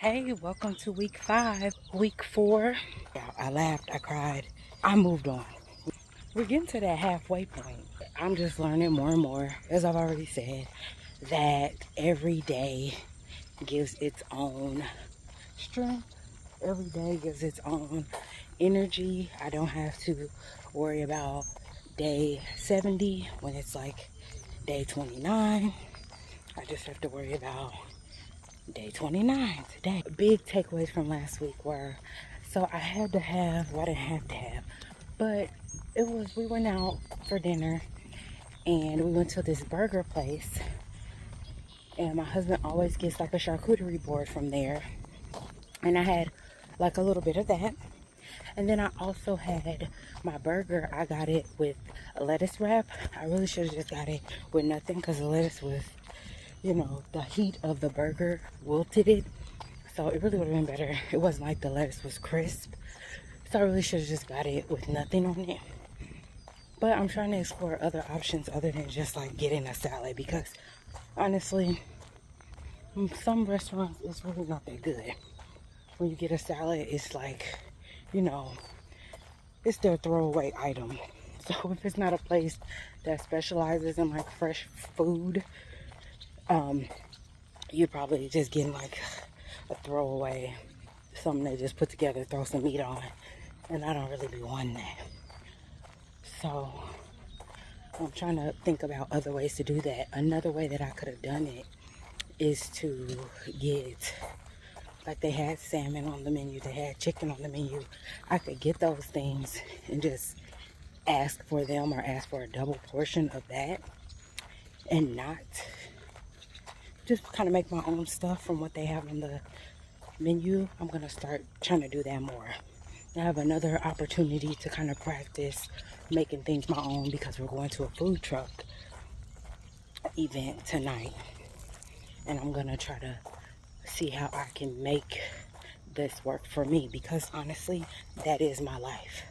Hey, welcome to week 5, week 4. Yeah, I laughed, I cried, I moved on. We're getting to that halfway point. I'm just learning more and more, as I've already said, that every day gives its own strength. Every day gives its own energy. I don't have to worry about day 70 when it's like day 29. I just have to worry about day 29 today. Big takeaways from last week were, so I had to have, well, I didn't have to have, but we went out for dinner and we went to this burger place, and my husband always gets like a charcuterie board from there, and I had like a little bit of that. And then I also had my burger. I got it with a lettuce wrap. I really should have just got it with nothing because the lettuce was, the heat of the burger wilted it. So it really would have been better. It wasn't like the lettuce was crisp. So I really should have just got it with nothing on it. But I'm trying to explore other options other than just like getting a salad, because honestly, some restaurants, it's really not that good. When you get a salad, it's like, it's their throwaway item. So if it's not a place that specializes in like fresh food, you're probably just getting like a throwaway, something they just put together, throw some meat on, and I don't really be wanting that. So I'm trying to think about other ways to do that. Another way that I could have done it is to get, like, they had salmon on the menu, they had chicken on the menu. I could get those things and just ask for them, or ask for a double portion of that, and not just kind of make my own stuff from what they have on the menu. I'm gonna start trying to do that more. I have another opportunity to kind of practice making things my own, because we're going to a food truck event tonight, and I'm gonna try to see how I can make this work for me, because honestly, that is my life.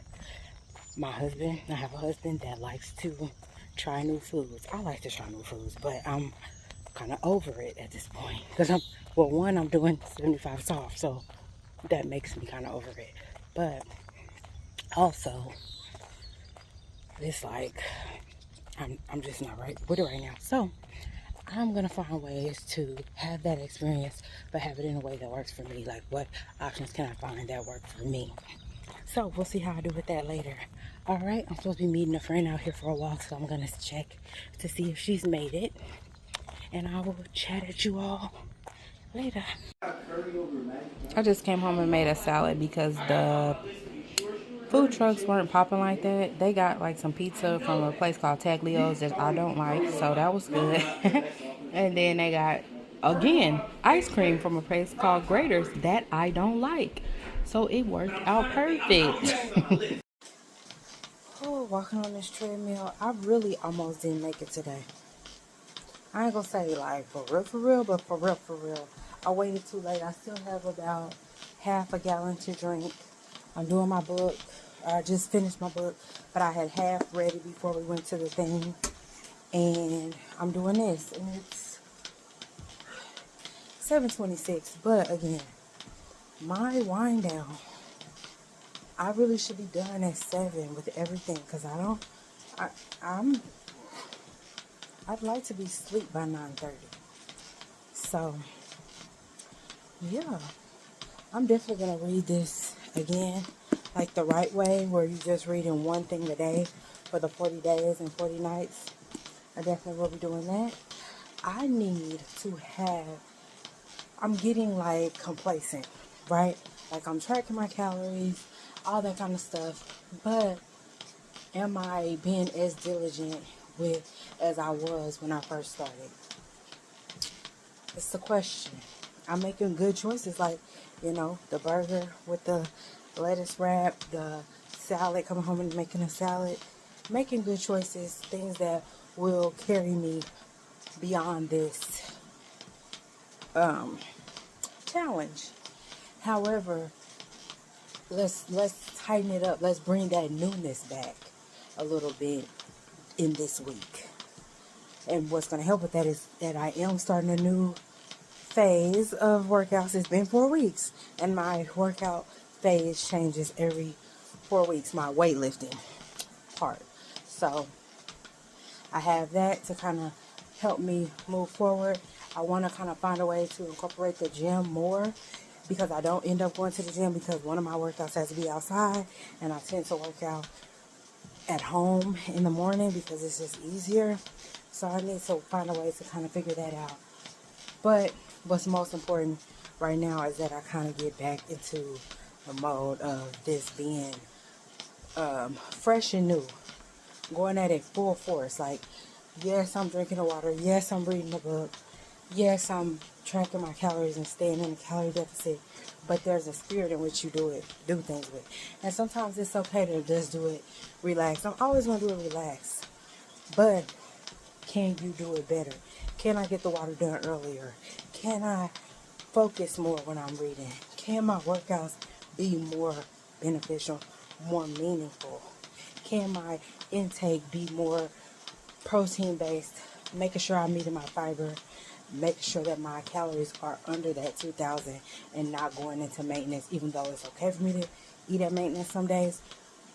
I have a husband that likes to try new foods. I like to try new foods, but I'm kind of over it at this point, because I'm doing 75 soft, so that makes me kind of over it. But also, it's like I'm just not right with it right now. So I'm gonna find ways to have that experience, but have it in a way that works for me. Like, what options can I find that work for me? So we'll see how I do with that later. All right, I'm supposed to be meeting a friend out here for a walk, so I'm gonna check to see if she's made it, and I will chat at you all later. I just came home and made a salad because the food trucks weren't popping like that. They got like some pizza from a place called Taglios that I don't like, so that was good. And then they got, again, ice cream from a place called Graders that I don't like. So it worked out perfect. Oh, walking on this treadmill, I really almost didn't make it today. I ain't gonna say like for real, but for real. I waited too late. I still have about half a gallon to drink. I'm doing my book. I just finished my book, but I had half ready before we went to the thing. And I'm doing this, and it's 7:26. But again, my wind down, I really should be done at 7 with everything, because I'd like to be asleep by 9:30. So yeah, I'm definitely gonna read this again, like the right way, where you just reading one thing a day for the 40 days and 40 nights. I definitely will be doing that. I need to I'm getting like complacent, right? Like, I'm tracking my calories, all that kind of stuff, but am I being as diligent as I was when I first started? It's the question. I'm making good choices, like, the burger with the lettuce wrap, the salad, coming home and making a salad. Making good choices, things that will carry me beyond this challenge. However, let's tighten it up. Let's bring that newness back a little bit in this week. And what's going to help with that is that I am starting a new phase of workouts. It's been 4 weeks, and my workout phase changes every 4 weeks, my weightlifting part. So I have that to kind of help me move forward. I want to kind of find a way to incorporate the gym more, because I don't end up going to the gym because one of my workouts has to be outside, and I tend to work out at home in the morning because it's just easier. So I need to find a way to kind of figure that out. But what's most important right now is that I kind of get back into the mode of this being fresh and new, going at it full force. Like, yes, I'm drinking the water. Yes, I'm reading the book. Yes, I'm tracking my calories and staying in a calorie deficit. But there's a spirit in which you do things with. And sometimes it's okay to just do it relaxed. I'm always going to do it relaxed. But can you do it better? Can I get the water done earlier? Can I focus more when I'm reading? Can my workouts be more beneficial, more meaningful? Can my intake be more protein based? Making sure I'm meeting my fiber, making sure that my calories are under that 2,000 and not going into maintenance, even though it's okay for me to eat at maintenance some days.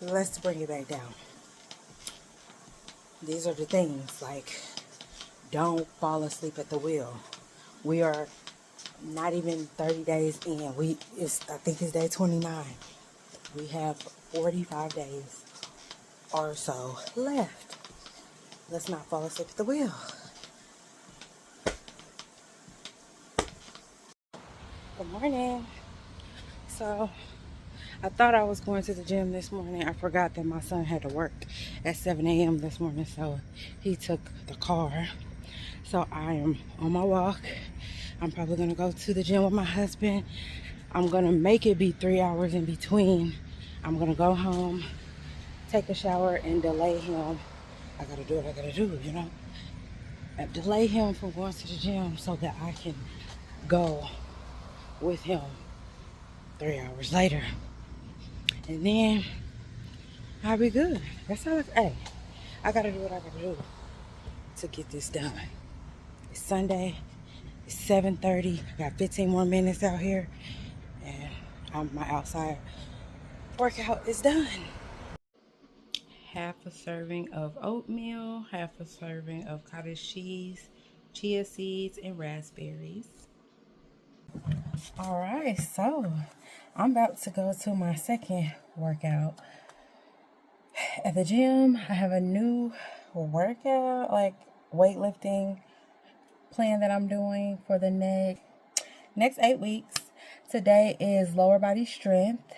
Let's bring it back down. These are the things, like, don't fall asleep at the wheel. We are not even 30 days in. I think it's day 29. We have 45 days or so left. Let's not fall asleep at the wheel. Good morning. So, I thought I was going to the gym this morning. I forgot that my son had to work at 7 a.m. this morning, so he took the car. So I am on my walk. I'm probably going to go to the gym with my husband. I'm going to make it be 3 hours in between. I'm going to go home, take a shower, and delay him. I got to do what I got to do, you know. Delay him from going to the gym so that I can go with him 3 hours later. And then I'll be good. That's all. Hey, I got to do what I got to do to get this done. It's Sunday. It's 7:30. I got 15 more minutes out here, and my outside workout is done. Half a serving of oatmeal, half a serving of cottage cheese, chia seeds, and raspberries. All right, so I'm about to go to my second workout at the gym. I have a new workout, like weightlifting plan that I'm doing for the next 8 weeks. Today is lower body strength.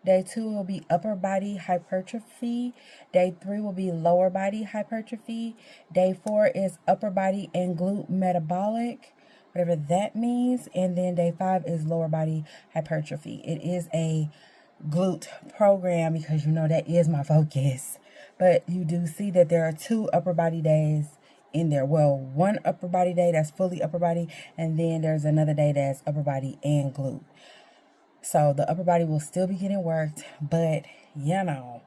Day 2 will be upper body hypertrophy. Day 3 will be lower body hypertrophy. Day 4 is upper body and glute metabolic, whatever that means. And then day 5 is lower body hypertrophy. It is a glute program because you know that is my focus. But you do see that there are 2 upper body days in there. Well, one upper body day that's fully upper body, and then there's another day that's upper body and glute. So the upper body will still be getting worked, but you know,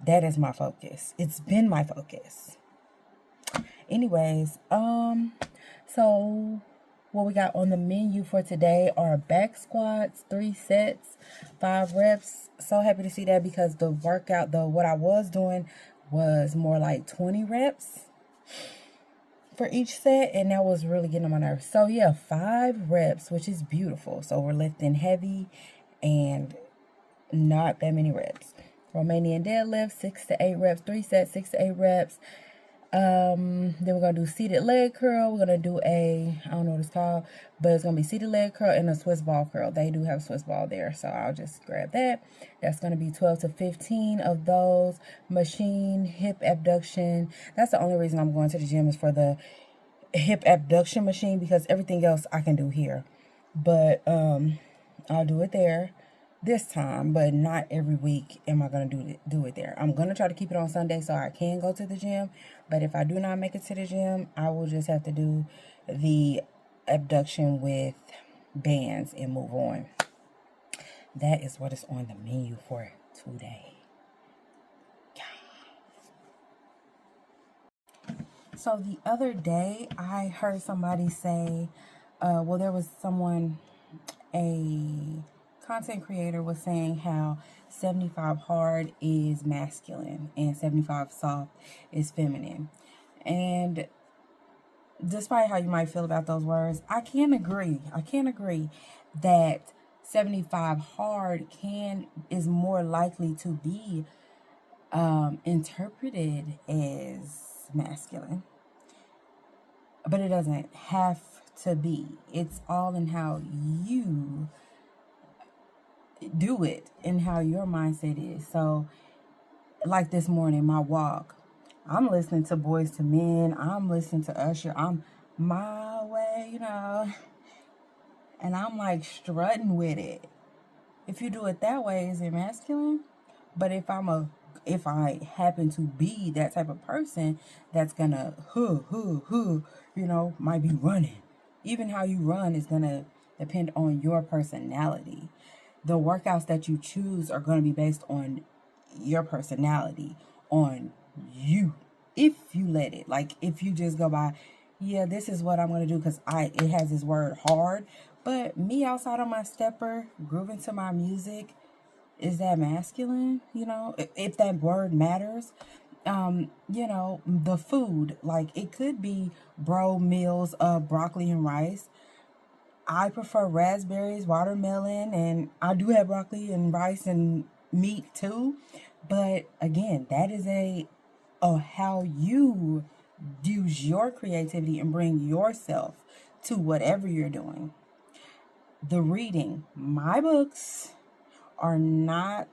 that is my focus. It's been my focus. Anyways, so what we got on the menu for today are back squats, 3 sets, 5 reps. So happy to see that because the workout, what I was doing was more like 20 reps for each set, and that was really getting on my nerves. So yeah, 5 reps, which is beautiful. So we're lifting heavy and not that many reps. Romanian deadlift, 6 to 8 reps, 3 sets, 6 to 8 reps. Then we're gonna do seated leg curl. We're gonna do I don't know what it's called, but it's gonna be seated leg curl and a Swiss ball curl. They do have Swiss ball there, so I'll just grab that. That's gonna be 12 to 15 of those. Machine hip abduction. That's the only reason I'm going to the gym, is for the hip abduction machine, because everything else I can do here. But I'll do it there this time, but not every week am I going to do it there. I'm going to try to keep it on Sunday so I can go to the gym, but if I do not make it to the gym, I will just have to do the abduction with bands and move on. That is what is on the menu for today. So the other day I heard somebody say, well, there was someone, a content creator was saying how 75 hard is masculine and 75 soft is feminine. And despite how you might feel about those words, I can agree. I can agree that 75 hard is more likely to be interpreted as masculine, but it doesn't have to be. It's all in how you do it and how your mindset is. So, like this morning, my walk, I'm listening to Boys to Men. I'm listening to Usher. I'm my way, and I'm like strutting with it. If you do it that way, is it masculine? But if I happen to be that type of person that's gonna might be running. Even how you run is gonna depend on your personality. The workouts that you choose are gonna be based on your personality, on you. If you let it, like if you just go by, yeah, this is what I'm gonna do because it has this word hard. But me outside on my stepper, grooving to my music, is that masculine? If that word matters. The food, like it could be bro meals of broccoli and rice. I prefer raspberries, watermelon, and I do have broccoli and rice and meat too. But again, that is how you use your creativity and bring yourself to whatever you're doing. The reading, my books are not,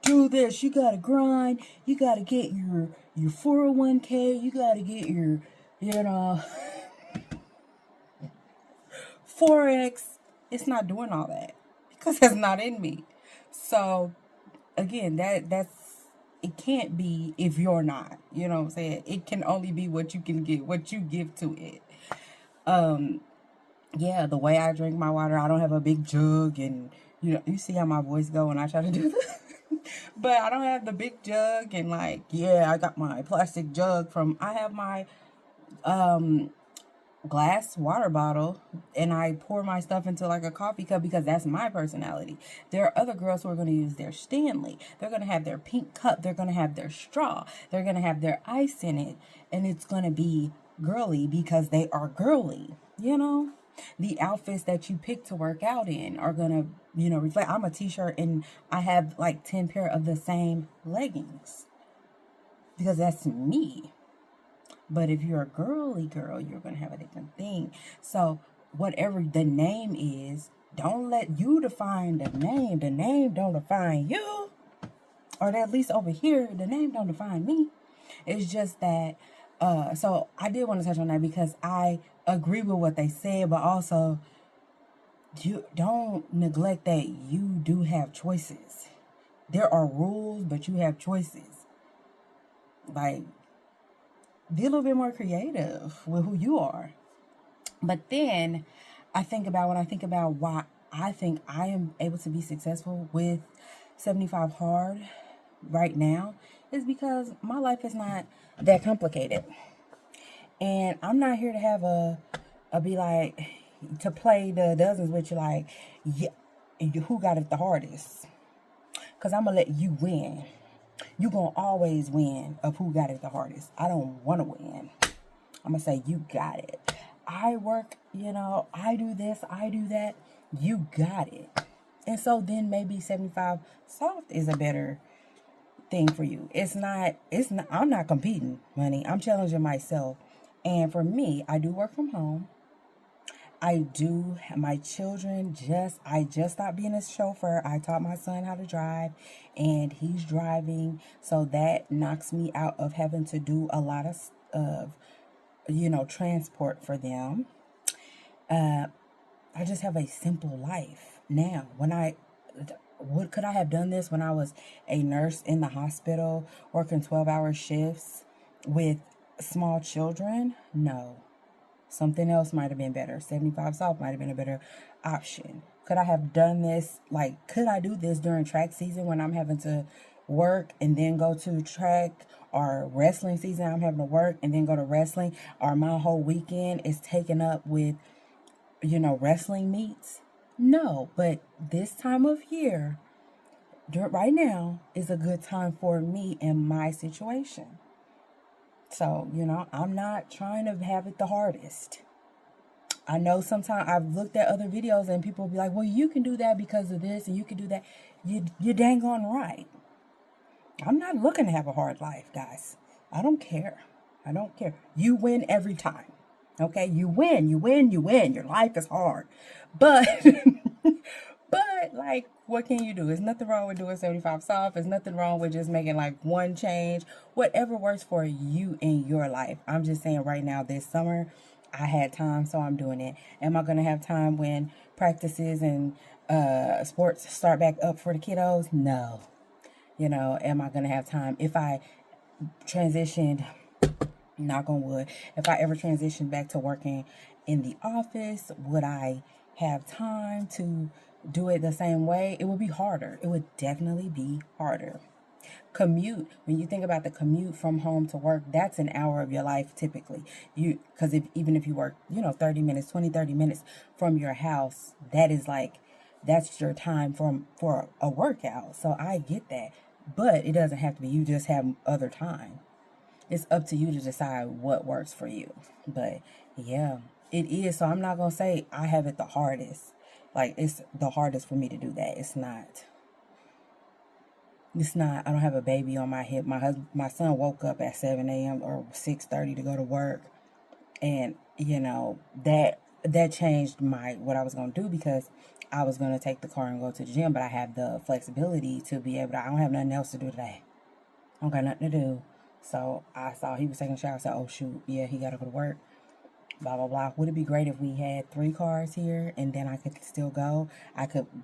do this. You gotta grind. You gotta get your 401k. You gotta get your, Forex. It's not doing all that because it's not in me. So again, that's it can't be if you're not. You know what I'm saying? It can only be what you can get, what you give to it. Yeah, the way I drink my water, I don't have a big jug, and you see how my voice go when I try to do this. But I don't have the big jug, and I got my plastic jug I have my glass water bottle, and I pour my stuff into like a coffee cup because that's my personality. There are other girls who are going to use their Stanley. They're going to have their pink cup. They're going to have their straw. They're going to have their ice in it, and it's going to be girly because they are girly, The outfits that you pick to work out in are going to, reflect. I'm a t-shirt and I have like 10 pair of the same leggings because that's me. But if you're a girly girl, you're going to have a different thing. So whatever the name is, don't let you define the name. The name don't define you. Or at least over here, the name don't define me. It's just that, so I did want to touch on that because I agree with what they said, but also you don't neglect that you do have choices. There are rules, but you have choices. Like, be a little bit more creative with who you are. But then when I think about why I think I am able to be successful with 75 hard right now, is because my life is not that complicated. And I'm not here to have to play the dozens with you like, yeah, who got it the hardest? Because I'm going to let you win. You're going to always win of who got it the hardest. I don't want to win. I'm going to say, you got it. I work, I do this, I do that. You got it. And so then maybe 75 soft is a better thing for you. I'm not competing, honey. I'm challenging myself. And for me, I do work from home. My children I just stopped being a chauffeur. I taught my son how to drive and he's driving. So that knocks me out of having to do a lot of transport for them. I just have a simple life now. Could I have done this when I was a nurse in the hospital working 12-hour shifts with small children? No. Something else might have been better. 75 soft might have been a better option. Could I have done this? Could I do this during track season when I'm having to work and then go to track or wrestling season, I'm having to work and then go to wrestling, or my whole weekend is taken up with, wrestling meets. No, but this time of year, right now, is a good time for me in my situation. So, I'm not trying to have it the hardest. I know sometimes I've looked at other videos and people will be like, well, you can do that because of this and you can do that. You're dang on right. I'm not looking to have a hard life, guys. I don't care. I don't care. You win every time. Okay? You win. Your life is hard. But, like, what can you do? There's nothing wrong with doing 75 soft. There's nothing wrong with just making, like, one change. Whatever works for you in your life. I'm just saying right now, this summer, I had time, so I'm doing it. Am I going to have time when practices and sports start back up for the kiddos? No. Am I going to have time? If I transitioned, knock on wood, if I ever transitioned back to working in the office, would I have time to do it the same way? It would be harder. It would definitely be harder. Commute, when you think about the commute from home to work, that's an hour of your life typically. Because even if you work 30 minutes, 30 minutes from your house, that's your time for a workout. So I get that, but it doesn't have to be. You just have other time. It's up to you to decide what works for you. But yeah, it is. So I'm not gonna say I have it the hardest. Like, it's the hardest for me to do that. It's not. I don't have a baby on my hip. My son woke up at 7 a.m. or 6:30 to go to work. And, that changed what I was going to do, because I was going to take the car and go to the gym. But I have the flexibility to be able to, I don't have nothing else to do today. I don't got nothing to do. So I saw he was taking a shower. I said, oh, shoot, yeah, he got to go to work. Blah, blah, blah. Would it be great if we had 3 cars here and then I could still go?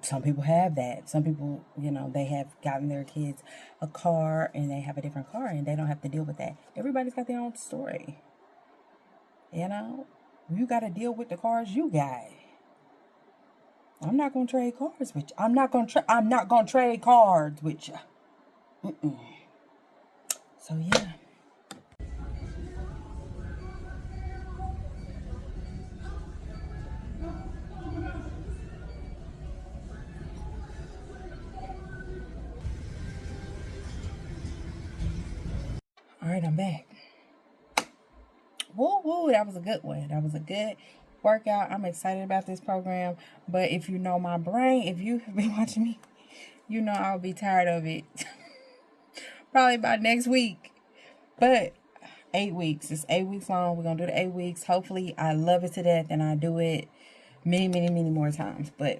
Some people have that. Some people, they have gotten their kids a car and they have a different car and they don't have to deal with that. Everybody's got their own story. You got to deal with the cars you got. I'm not going to trade cars with you. I'm not going to trade cards with you. So, yeah. All right, I'm back. Woo, that was a good one. That was a good workout. I'm excited about this program. But if you know my brain, if you have been watching me, I'll be tired of it. Probably by next week. But 8 weeks. It's 8 weeks long. We're going to do the 8 weeks. Hopefully, I love it to death and I do it many, many, many more times. But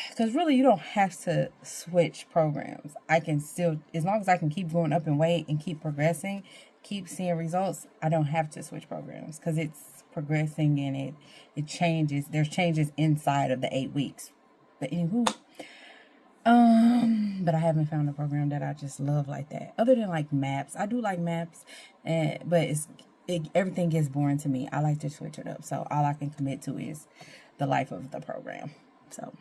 because really, you don't have to switch programs. I can still, as long as I can keep going up in weight and keep progressing, keep seeing results, I don't have to switch programs because it's progressing and it changes. There's changes inside of the 8 weeks. But anywho, but I haven't found a program that I just love like that. Other than like maps, I do like maps, but everything gets boring to me. I like to switch it up. So all I can commit to is the life of the program. So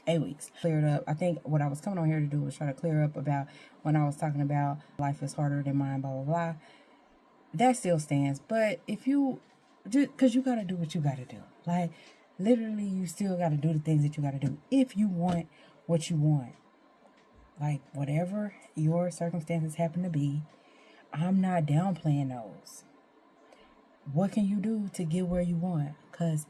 8 weeks. Cleared up. I think what I was coming on here to do was try to clear up about when I was talking about life is harder than mine, blah, blah, blah. That still stands. But if you, because you got to do what you got to do. Like, literally, you still got to do the things that you got to do if you want what you want. Like, whatever your circumstances happen to be, I'm not downplaying those. What can you do to get where you want? Because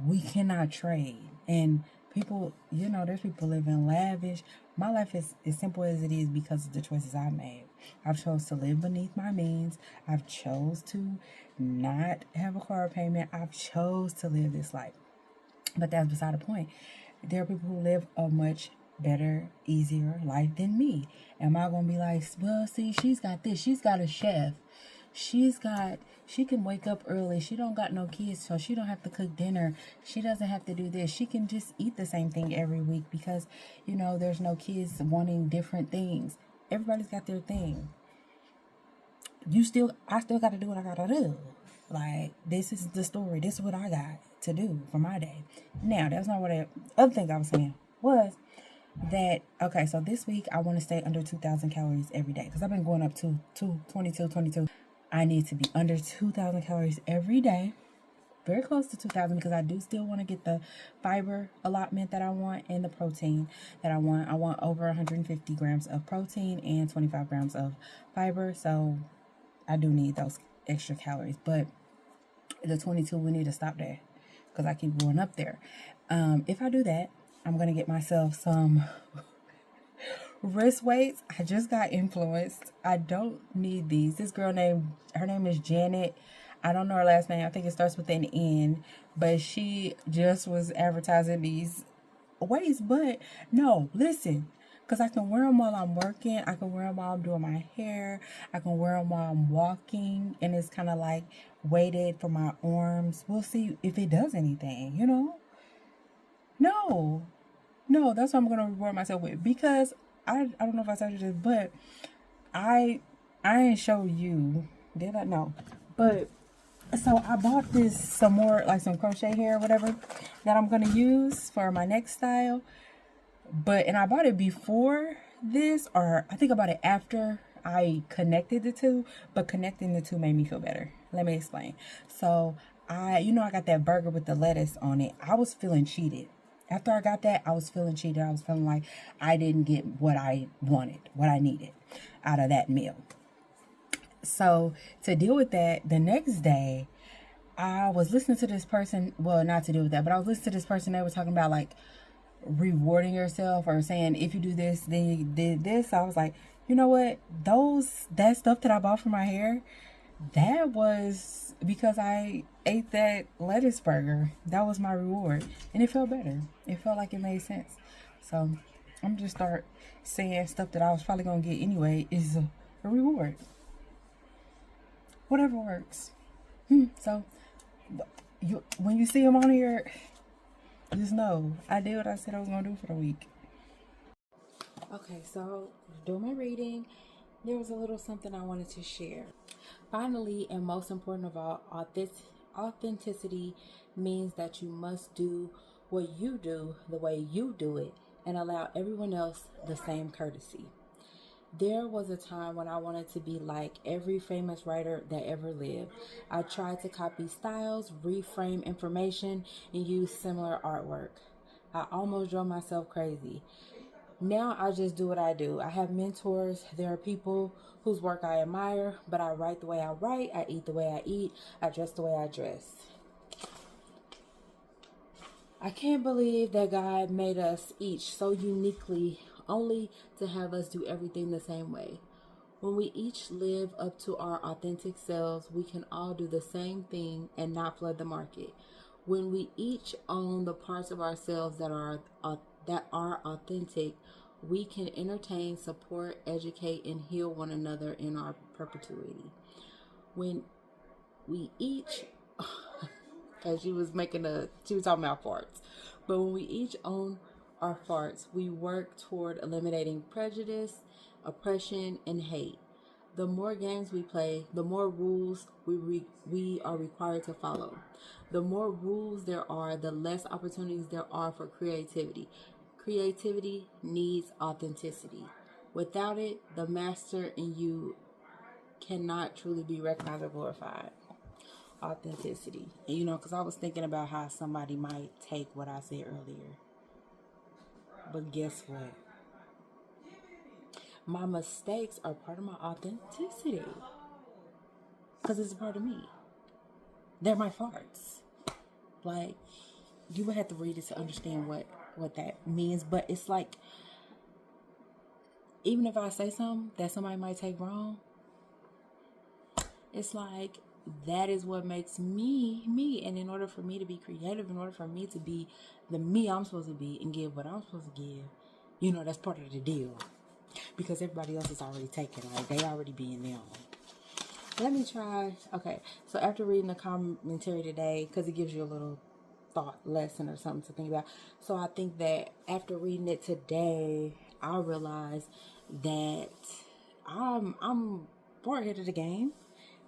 we cannot trade. And people, there's people living lavish. My life is as simple as it is because of the choices I made. I've chose to live beneath my means. I've chose to not have a car payment. I've chose to live this life. But that's beside the point. There are people who live a much better, easier life than me. Am I going to be like, well, see, she's got this. She's got a chef. She can wake up early. She don't got no kids, so she don't have to cook dinner. She doesn't have to do this. She can just eat the same thing every week because, there's no kids wanting different things. Everybody's got their thing. I still got to do what I got to do. Like, this is the story. This is what I got to do for my day. Now, that's not what other thing I was saying was, that, okay, so this week I want to stay under 2,000 calories every day because I've been going up to 22. I need to be under 2,000 calories every day, very close to 2,000, because I do still want to get the fiber allotment that I want and the protein that I want. I want over 150 grams of protein and 25 grams of fiber, so I do need those extra calories. But the 22, we need to stop there because I keep going up there. If I do that, I'm going to get myself some wrist weights. I just got influenced. I don't need these. This girl her name is Janet. I don't know her last name. I think it starts with an N. But she just was advertising these weights. But no, listen. Because I can wear them while I'm working. I can wear them while I'm doing my hair. I can wear them while I'm walking. And it's kind of like weighted for my arms. We'll see if it does anything, you know? No, that's what I'm going to reward myself with. Because I don't know if I told you this, but I didn't show you. Did I? No. But so I bought some more, like some crochet hair or whatever that I'm going to use for my next style. And I bought it before this, or I think I bought it after I connected the two, but connecting the two made me feel better. Let me explain. So I got that burger with the lettuce on it. I was feeling cheated. After I got that, I was feeling cheated. I was feeling like I didn't get what I wanted, what I needed out of that meal. So to deal with that, the next day, I was listening to this person. Well, not to deal with that, but I was listening to this person. They were talking about like rewarding yourself, or saying if you do this, then you did this. I was like, you know what? That stuff that I bought for my hair, that was because I ate that lettuce burger. That was my reward. And it felt better. It felt like it made sense. So I'm just start saying stuff that I was probably going to get anyway is a reward. Whatever works. So when you see them on here, just know I did what I said I was going to do for the week. Okay, so doing my reading, there was a little something I wanted to share. Finally, and most important of all, authenticity means that you must do what you do the way you do it and allow everyone else the same courtesy. There was a time when I wanted to be like every famous writer that ever lived. I tried to copy styles, reframe information, and use similar artwork. I almost drove myself crazy. Now I just do what I do. I have mentors. There are people whose work I admire, but I write the way I write, I eat the way I eat, I dress the way I dress. I can't believe that God made us each so uniquely, only to have us do everything the same way. When we each live up to our authentic selves, we can all do the same thing and not flood the market. When we each own the parts of ourselves that are authentic, we can entertain, support, educate, and heal one another in our perpetuity. When we each, because she was talking about farts, but when we each own our farts, we work toward eliminating prejudice, oppression, and hate. The more games we play, the more rules we are required to follow. The more rules there are, the less opportunities there are for creativity. Creativity needs authenticity. Without it, the master in you cannot truly be recognized or glorified. Authenticity. And because I was thinking about how somebody might take what I said earlier. But guess what? My mistakes are part of my authenticity. Because it's a part of me. They're my farts. Like, you would have to read it to understand what that means. But it's like, even if I say something that somebody might take wrong, it's like, that is what makes me me. And in order for me to be creative, in order for me to be the me I'm supposed to be and give what I'm supposed to give, that's part of the deal. Because everybody else is already taken. Like, they already being them. Let me try. Okay, so after reading the commentary today, because it gives you a little thought lesson or something to think about. So I think that after reading it today, I realized that I'm far ahead of the game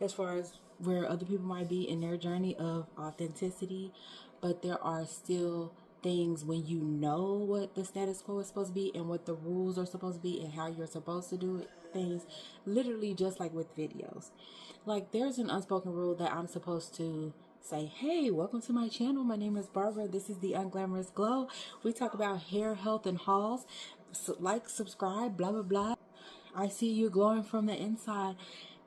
as far as where other people might be in their journey of authenticity, but there are still things when you know what the status quo is supposed to be and what the rules are supposed to be and how you're supposed to do it, things, literally just like with videos. Like there's an unspoken rule that I'm supposed to say, hey, welcome to my channel. My name is Barbara. This is the Unglamorous Glow. We talk about hair, health, and hauls. So, like, subscribe, blah, blah, blah. I see you glowing from the inside.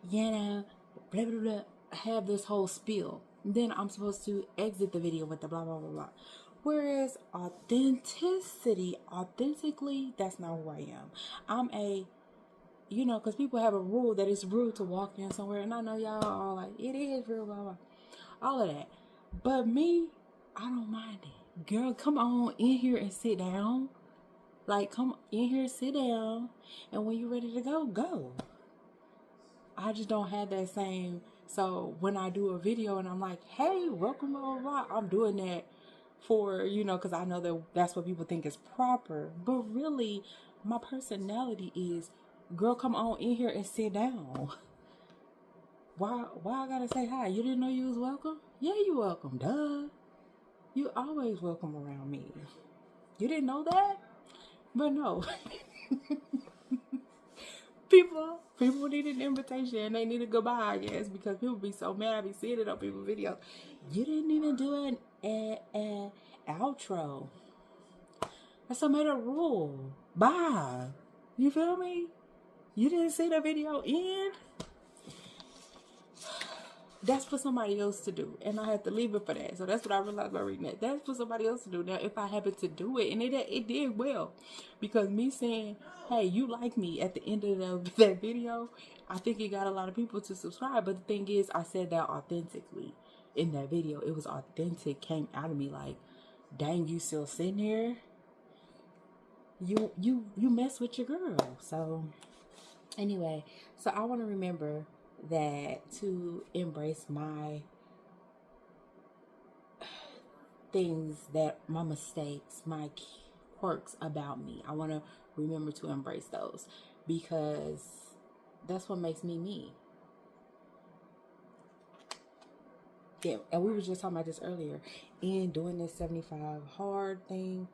You know, blah, blah, blah. Have this whole spiel. Then I'm supposed to exit the video with the blah, blah, blah, blah. Whereas authentically, that's not who I am. I'm a, you know, because people have a rule that it's rude to walk in somewhere. And I know y'all are like, it is real, blah, blah. All of that. But me, I don't mind it. Girl, come on in here and sit down. Like, come in here, sit down. And when you're ready to go, go. I just don't have that same. So when I do a video and I'm like, hey, welcome, blah, blah, blah, I'm doing that for, you know, because I know that that's what people think is proper. But really, my personality is, girl, come on in here and sit down. Why I gotta say hi? You didn't know you was welcome? Yeah, you welcome, duh. You always welcome around me. You didn't know that? But no. People need an invitation and they need a goodbye, I guess, because people be so mad. I be seeing it on people's videos. You didn't even do an outro. That's a made a rule. Bye. You feel me? You didn't see the video end? That's for somebody else to do, and I had to leave it for that. So that's what I realized by reading that. That's for somebody else to do. Now, if I happen to do it, and it did well, because me saying, hey, you like me at the end of that video, I think it got a lot of people to subscribe. But the thing is, I said that authentically in that video. It was authentic, came out of me like, dang, you still sitting here? You mess with your girl. So anyway, so I want to remember that to embrace my things, that my mistakes, my quirks about me. I want to remember to embrace those because that's what makes me me. Yeah, and we were just talking about this earlier. In doing this 75 hard thing,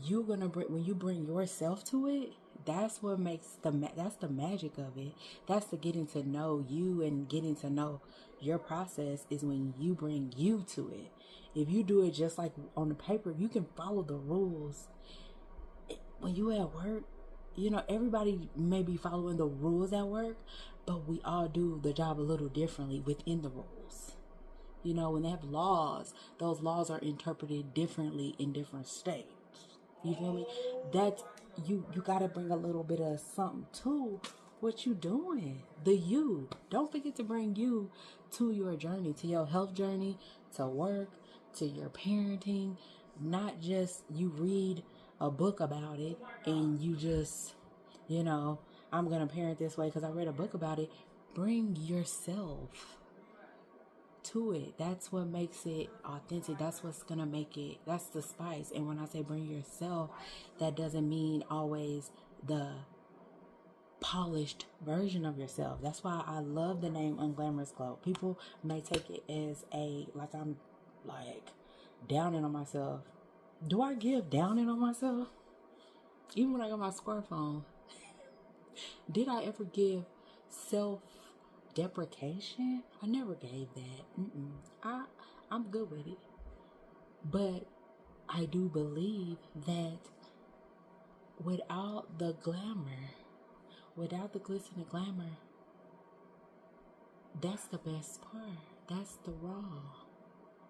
you're gonna bring, when you bring yourself to it, that's what makes that's the magic of it. That's the getting to know you and getting to know your process, is when you bring you to it. If you do it just like on the paper, you can follow the rules. When you at work, you know, everybody may be following the rules at work, but we all do the job a little differently within the rules. You know, when they have laws, those laws are interpreted differently in different states. You feel me? That's, you gotta bring a little bit of something to what you doing. The you. Don't forget to bring you to your journey, to your health journey, to work, to your parenting. Not just you read a book about it and you just, you know, I'm gonna parent this way because I read a book about it. Bring yourself to it. That's what makes it authentic. That's what's gonna make it, that's the spice. And when I say bring yourself, that doesn't mean always the polished version of yourself. That's why I love the name Unglamorous Glow. People may take it as a, like I'm like downing on myself. Do I give downing on myself? Even when I got my smartphone, did I ever give self-deprecation? I never gave that. I'm good with it. But I do believe that without the glamour, without the glitz and the glamour, that's the best part. That's the raw.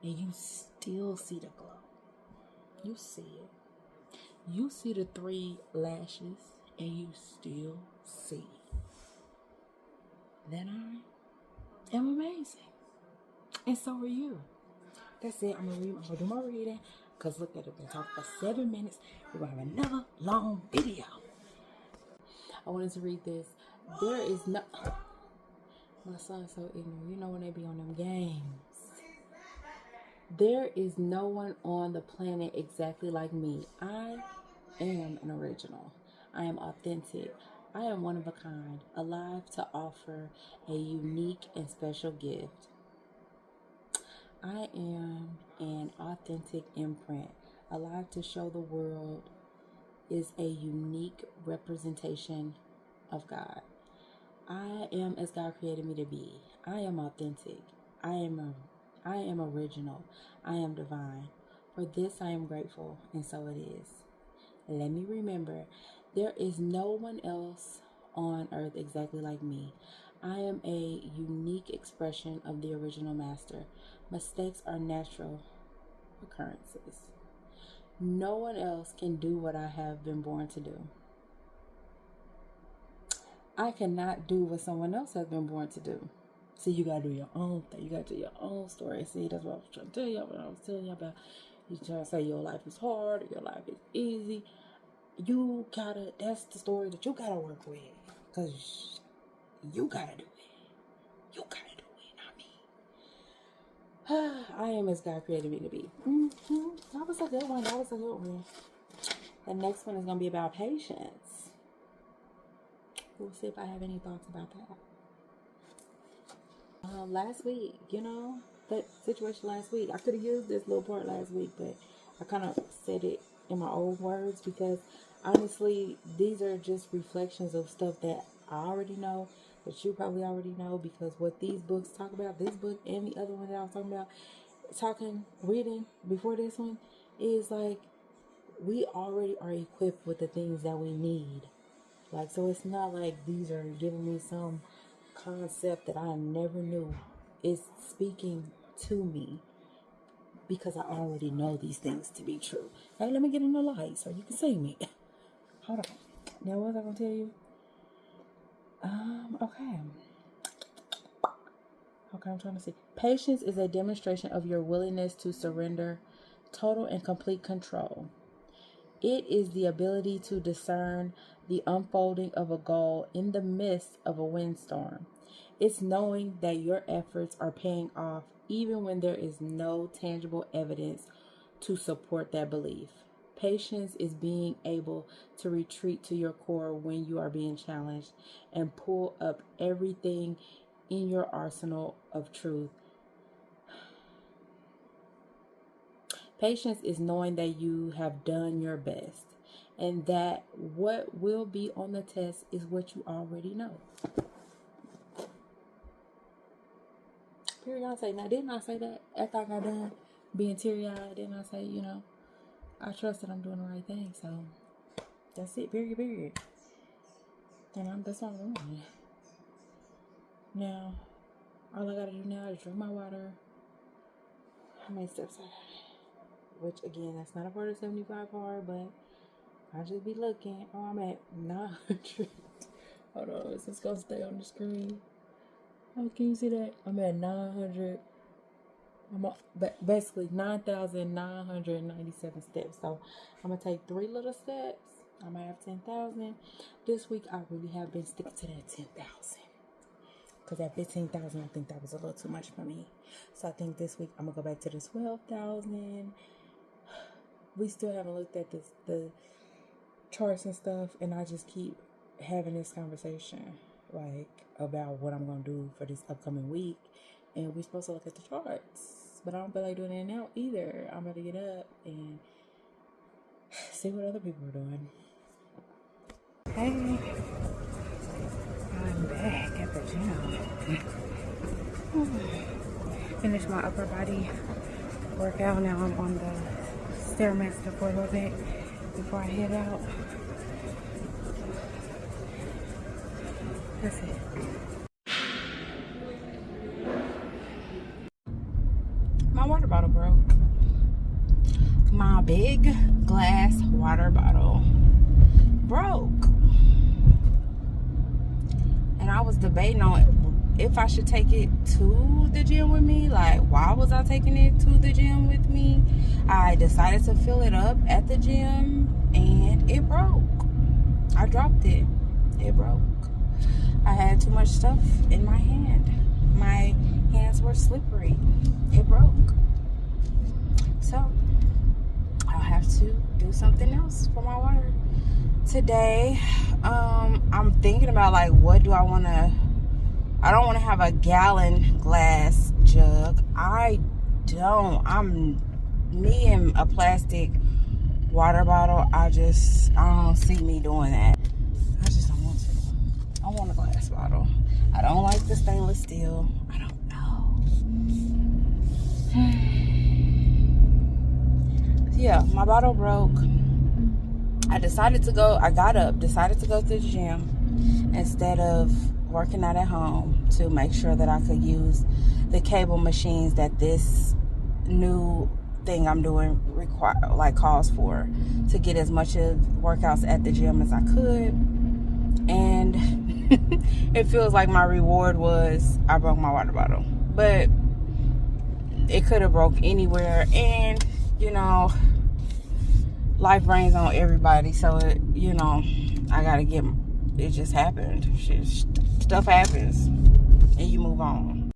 And you still see the glow. You see it. You see the 3 lashes and you still see that I am amazing. And so are you. That's it. I'm gonna do my reading. Because look at it. I've been talking for 7 minutes. We're gonna have another long video. I wanted to read this. There is no... My son's so ignorant. You know when they be on them games. There is no one on the planet exactly like me. I am an original. I am authentic. I am one of a kind, alive to offer a unique and special gift. I am an authentic imprint alive to show the world is a unique representation of God. I am as God created me to be. I am authentic. I am original. I am divine. For this I am grateful, and so it is. Let me remember, there is no one else on earth exactly like me. I am a unique expression of the original master. Mistakes are natural occurrences. No one else can do what I have been born to do. I cannot do what someone else has been born to do. See, you gotta do your own thing. You gotta do your own story. See, that's what I was trying to tell you. What I was telling you about. You trying to say your life is hard or your life is easy. That's the story that you gotta work with. Because you gotta do it. You gotta do it, not me. I am as God created me to be. That was a good one. The next one is going to be about patience. We'll see if I have any thoughts about that. Last week, that situation last week. I could have used this little part last week, but I kind of said it in my old words because honestly, these are just reflections of stuff that I already know, that you probably already know, because what these books talk about, this book and the other one that I was talking about, reading before this one, is like we already are equipped with the things that we need. Like, so it's not like these are giving me some concept that I never knew. It's speaking to me because I already know these things to be true. Hey, let me get in the light so you can see me. Hold on. Now, what was I going to tell you? Okay, I'm trying to see. Patience is a demonstration of your willingness to surrender total and complete control. It is the ability to discern the unfolding of a goal in the midst of a windstorm. It's knowing that your efforts are paying off even when there is no tangible evidence to support that belief. Patience is being able to retreat to your core when you are being challenged and pull up everything in your arsenal of truth. Patience is knowing that you have done your best and that what will be on the test is what you already know. Period. Now, didn't I say that after I got done being teary-eyed? Didn't I say, I trust that I'm doing the right thing, so that's it, period. And that's all I'm doing. Now, all I gotta do now is drink my water. How many steps I got? Which, again, that's not a part of 75 hard, but I just be looking. Oh, I'm at 900. Hold on, is this gonna stay on the screen? Oh, can you see that? I'm at 900. Basically 9,997 steps. So I'm gonna take 3 little steps. I might have 10,000. This week I really have been sticking to that 10,000. Because at 15,000 I think that was a little too much for me. So I think this week I'm gonna go back to the 12,000. We still haven't looked at the charts and stuff, and I just keep having this conversation like about what I'm gonna do for this upcoming week. And we're supposed to look at the charts. But I don't feel like doing it now either. I'm about to get up and see what other people are doing. Hey, I'm back at the gym. Finished my upper body workout. Now I'm on the Stairmaster for a little bit before I head out. That's it. My water bottle broke. My big glass water bottle broke. And I was debating on if I should take it to the gym with me. Like, why was I taking it to the gym with me? I decided to fill it up at the gym and it broke. I dropped it. It broke. I had too much stuff in my hand. My hands were slippery. It broke. So I'll have to do something else for my water today. I'm thinking about like, what do I want to? I don't want to have a gallon glass jug. Me and a plastic water bottle, I don't see me doing that. I just don't want to. I want a glass bottle. I don't like the stainless steel. I don't know. Yeah, my bottle broke. I got up, decided to go to the gym instead of working out at home to make sure that I could use the cable machines that this new thing I'm doing calls for, to get as much of workouts at the gym as I could. And it feels like my reward was I broke my water bottle, but it could have broke anywhere. And you know, life rains on everybody, so it, you know, I gotta get it. Just happened. Stuff happens and you move on.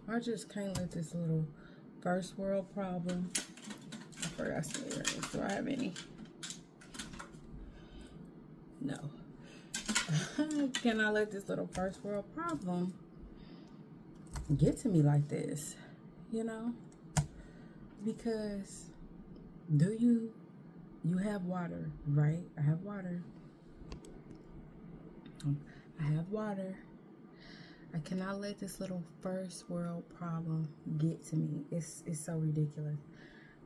I just can't let this little first world problem. I forgot some earrings. Do I have any? No. Can I let this little first world problem get to me like this? You know? Because you have water, right? I have water. I have water. I cannot let this little first world problem get to me. It's so ridiculous.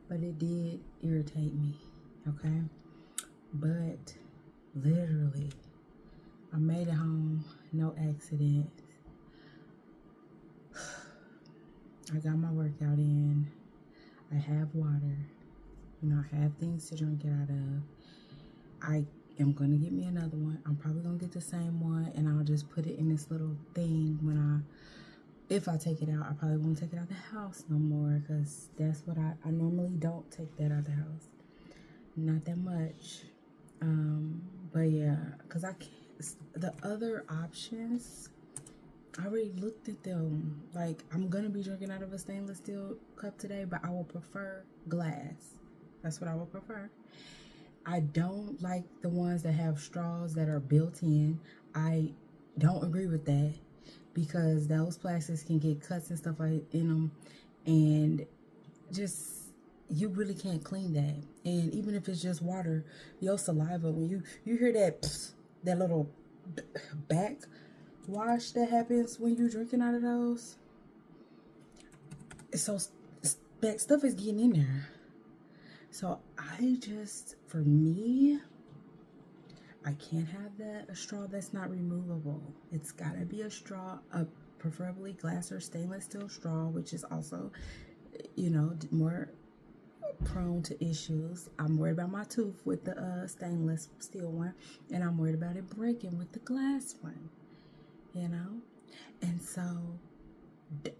But it did irritate me, okay? But literally, I made it home, no accidents. I got my workout in. I have water. You know, I have things to drink it out of. I am going to get me another one. I'm probably going to get the same one, and I'll just put it in this little thing if I take it out. I probably won't take it out the house no more, because that's what I normally don't take that out the house. Not that much. But yeah, because the other options, I already looked at them. Like, I'm going to be drinking out of a stainless steel cup today, but I will prefer glass. That's what I would prefer. I don't like the ones that have straws that are built in. I don't agree with that, because those plastics can get cuts and stuff like in them, and just, you really can't clean that. And even if it's just water, your saliva, when you hear that little back wash that happens when you're drinking out of those, so that stuff is getting in there. So for me, I can't have a straw that's not removable. It's gotta be a straw, preferably glass or stainless steel straw, which is also, you know, more prone to issues. I'm worried about my tooth with the stainless steel one, and I'm worried about it breaking with the glass one, you know? And so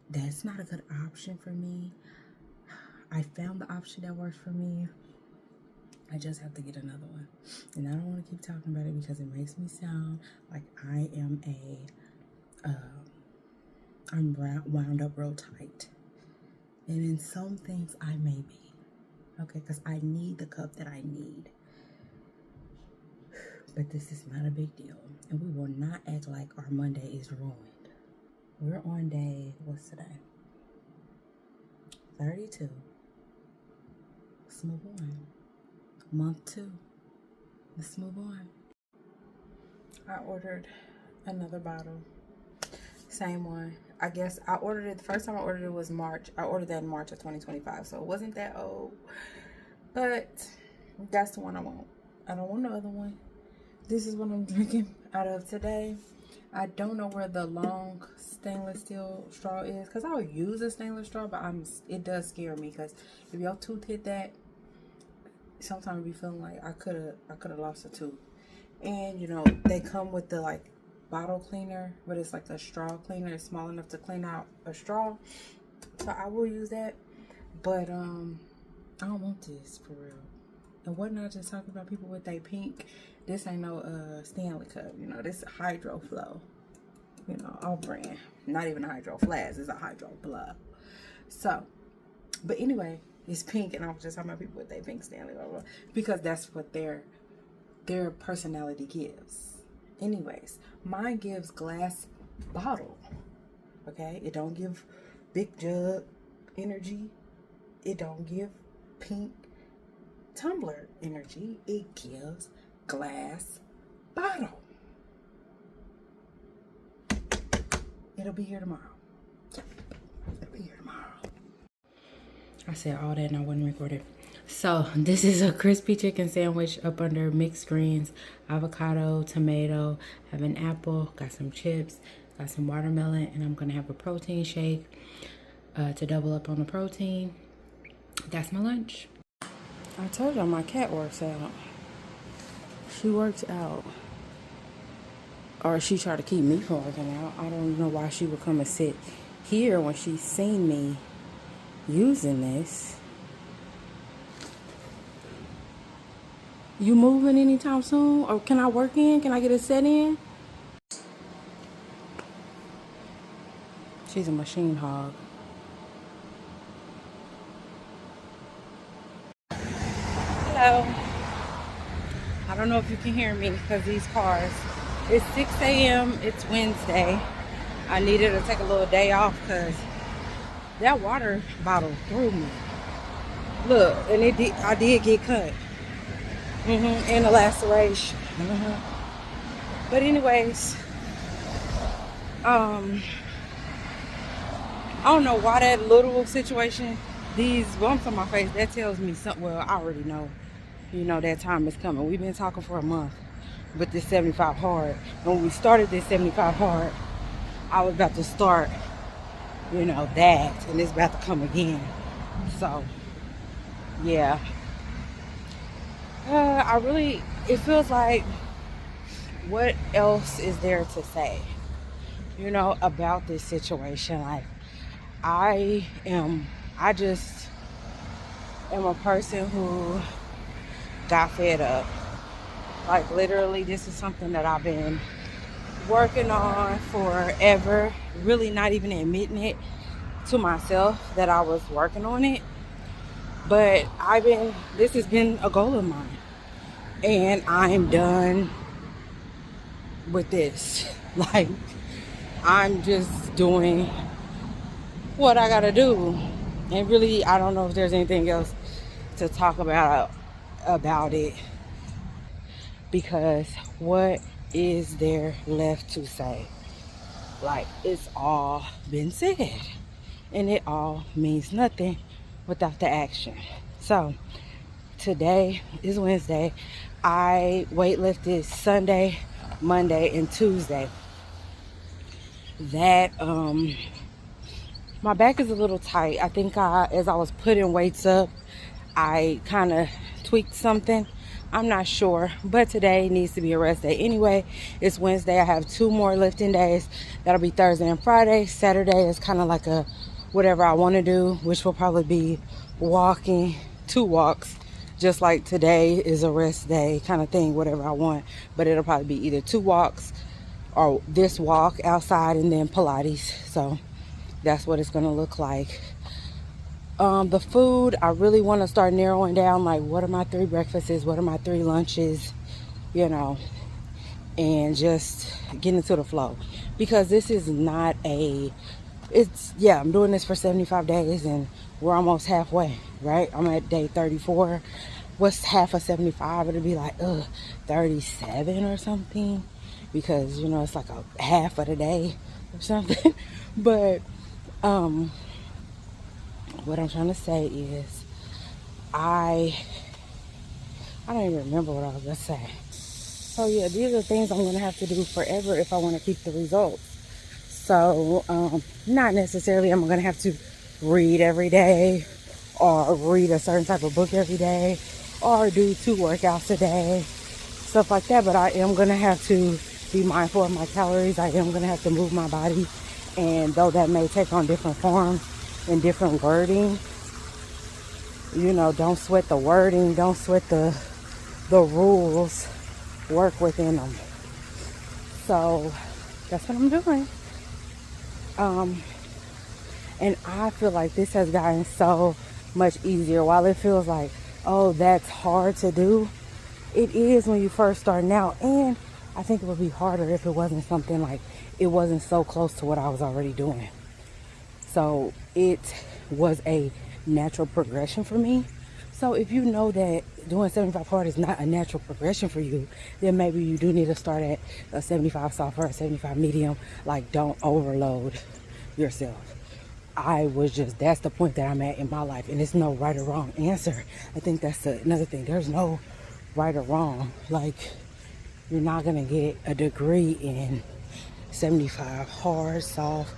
that's not a good option for me. I found the option that works for me. I just have to get another one. And I don't want to keep talking about it because it makes me sound like I am I'm wound up real tight. And in some things I may be. Okay, because I need the cup that I need. But this is not a big deal. And we will not act like our Monday is ruined. We're on day, what's today? 32. Let's move on. Month 2. Let's move on. I ordered another bottle. Same one. I guess I ordered it. The first time I ordered it was March. I ordered that in March of 2025. So it wasn't that old. But that's the one I want. I don't want no other one. This is what I'm drinking out of today. I don't know where the long stainless steel straw is, because I'll use a stainless straw, but it does scare me, because if your tooth hit that, sometimes I be feeling like I could have lost a tooth. And you know, they come with the like bottle cleaner, but it's like a straw cleaner. It's small enough to clean out a straw, so I will use that. But I don't want this for real. And wasn't I just talking about people with a pink? This ain't no Stanley cup, you know. This is Hydro Flow, you know, all brand. Not even a Hydro Flask, it's a Hydro Blow. So, but anyway, it's pink, and I was just talking about people with a pink Stanley, blah, blah, because that's what their personality gives. Anyways, mine gives glass bottle. Okay, it don't give big jug energy. It don't give pink tumbler energy it gives glass bottle. It'll be here tomorrow. Yep, it'll be here tomorrow. I said all that and I wasn't recording. So this is a crispy chicken sandwich up under mixed greens, avocado, tomato, have an apple, got some chips, got some watermelon, and I'm gonna have a protein shake to double up on the protein. That's my lunch. I told y'all my cat works out. She works out. Or she tried to keep me from working out. I don't know why she would come and sit here when she's seen me using this. You moving anytime soon? Or can I work in? Can I get a set in? She's a machine hog. Hello. I don't know if you can hear me because these cars. It's 6 a.m. It's Wednesday. I needed to take a little day off because that water bottle threw me. Look, and I did get cut. And a laceration. But anyways, I don't know why that little situation, these bumps on my face, that tells me something. Well, I already know, you know, that time is coming. We've been talking for a month with this 75 hard. When we started this 75 hard, I was about to start, you know, that, and it's about to come again. So, yeah. It feels like, what else is there to say, you know, about this situation? Like, I just am a person who got fed up. Like, literally, this is something that I've been working on forever, really not even admitting it to myself that I was working on it. But this has been a goal of mine. And I'm done with this. Like, I'm just doing what I gotta do. And really, I don't know if there's anything else to talk about it. Because what is there left to say? Like, it's all been said. And it all means nothing without the action. So, today is Wednesday. I weightlifted Sunday, Monday, and Tuesday. That, my back is a little tight. I think as I was putting weights up, I kind of tweaked something. I'm not sure, but today needs to be a rest day anyway. It's Wednesday. I have 2 more lifting days. That'll be Thursday and Friday. Saturday is kind of like a whatever I want to do, which will probably be walking, 2 walks, just like today is a rest day kind of thing, whatever I want. But it'll probably be either 2 walks or this walk outside and then Pilates. So that's what it's going to look like. The food, I really want to start narrowing down, like, what are my 3 breakfasts, what are my 3 lunches, you know, and just get into the flow. Because this is not I'm doing this for 75 days and we're almost halfway, right? I'm at day 34. What's half of 75? It'll be like 37 or something, because, you know, it's like a half of the day or something. But what I'm trying to say is, I don't even remember what I was going to say. So yeah, these are things I'm going to have to do forever if I want to keep the results. So, not necessarily I'm going to have to read every day or read a certain type of book every day or do 2 workouts a day, stuff like that. But I am going to have to be mindful of my calories. I am going to have to move my body. And though that may take on different forms and different wording, you know, don't sweat the wording, don't sweat the rules, work within them. So that's what I'm doing. And I feel like this has gotten so much easier. While it feels like, oh, that's hard to do, it is when you first starting out. And I think it would be harder if it wasn't something like, it wasn't so close to what I was already doing. So it was a natural progression for me. So if you know that doing 75 hard is not a natural progression for you, then maybe you do need to start at a 75 soft or a 75 medium. Like, don't overload yourself. That's the point that I'm at in my life, and it's no right or wrong answer. I think that's another thing. There's no right or wrong. Like, you're not gonna get a degree in 75 hard, soft,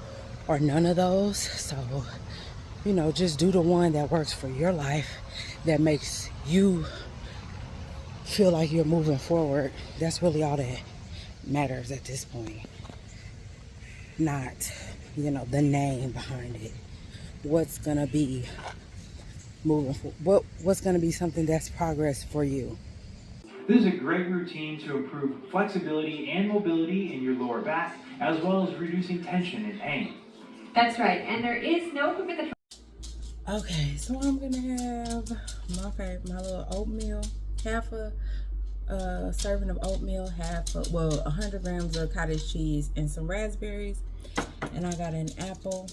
or none of those. So, you know, just do the one that works for your life, that makes you feel like you're moving forward. That's really all that matters at this point. Not, you know, the name behind it. What's gonna be moving forward? What's gonna be something that's progress for you? This is a great routine to improve flexibility and mobility in your lower back, as well as reducing tension and pain. That's right, and there is no preventative. Okay, so I'm gonna have my little oatmeal, half a serving of oatmeal, 100 grams of cottage cheese and some raspberries, and I got an apple.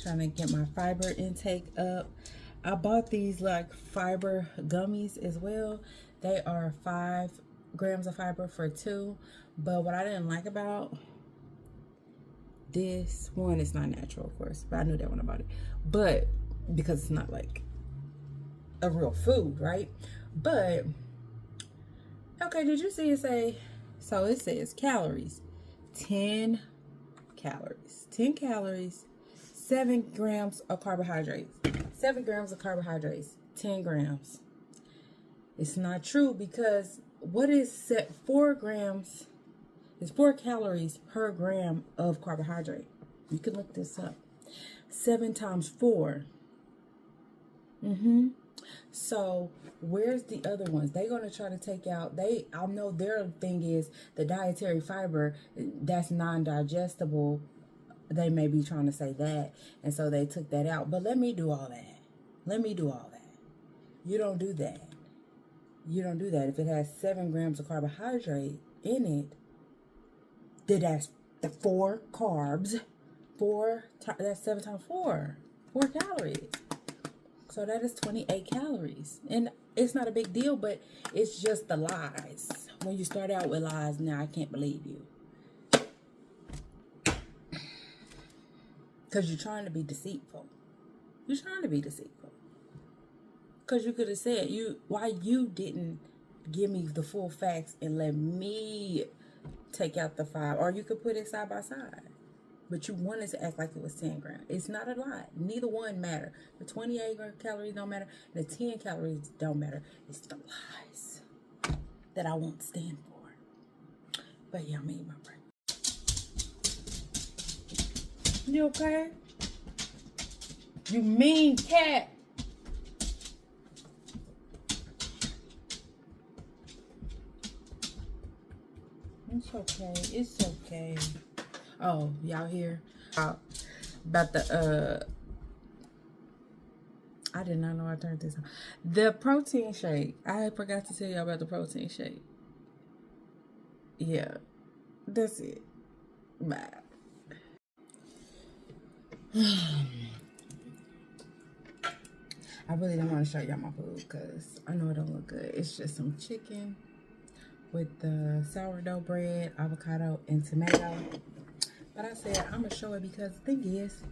Trying to get my fiber intake up. I bought these like fiber gummies as well. They are 5 grams of fiber for 2, but what I didn't like about this one, it's not natural, of course, but I knew that one about it, but because it's not like a real food, right? But okay, did you see it say, so it says calories, 10 calories, 7 grams of carbohydrates, 7 grams of carbohydrates, 10 grams. It's not true, because what is 4 grams is 4 calories per gram of carbohydrate. You can look this up. 7 times 4. So where's the other ones? They're going to try to take out, I know their thing is the dietary fiber, that's non-digestible. They may be trying to say that, and so they took that out. But let me do all that. You don't do that. If it has 7 grams of carbohydrate in it, then that's the 4 carbs. That's 7 times 4. 4 calories. So that is 28 calories. And it's not a big deal, but it's just the lies. When you start out with lies, now I can't believe you. Because you're trying to be deceitful. Because you could have said, why you didn't give me the full facts and let me take out the 5. Or you could put it side by side. But you wanted to act like it was 10 grams. It's not a lot. Neither one matter. The 28 calories don't matter. The 10 calories don't matter. It's the lies that I won't stand for. But yeah, I'm eating my breakfast. You okay? You mean cat. It's okay. Oh, y'all hear about the I did not know I turned this on. The protein shake. I forgot to tell y'all about the protein shake. Yeah, that's it. Bye. I really don't want to show y'all my food because I know it don't look good. It's just some chicken with the sourdough bread, avocado, and tomato. But I said I'm going to show it because the thing is,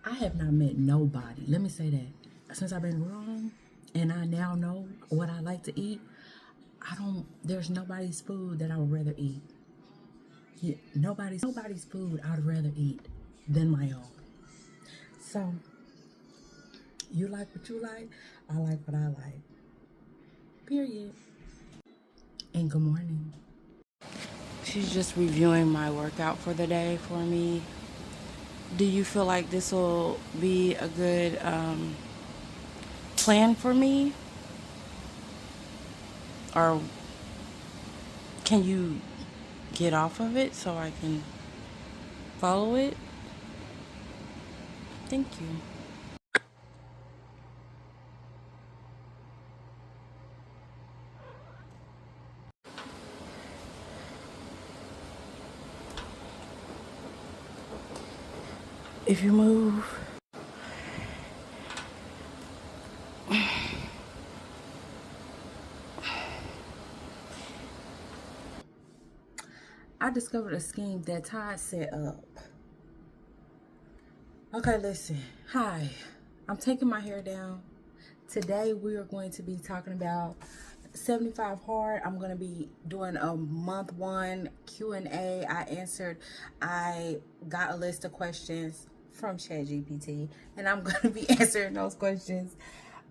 I have not met nobody. Let me say that. Since I've been grown and I now know what I like to eat, there's nobody's food that I would rather eat. Yeah, nobody's food I'd rather eat than my own. So, you like what you like, I like what I like. Period. And good morning. She's just reviewing my workout for the day for me. Do you feel like this will be a good plan for me? Or can you get off of it so I can follow it? Thank you. If you move, I discovered a scheme that Ty set up. Okay, listen. Hi, I'm taking my hair down. Today we are going to be talking about 75 hard. I'm going to be doing a month 1 Q&A. I got a list of questions from ChatGPT, and I'm going to be answering those questions.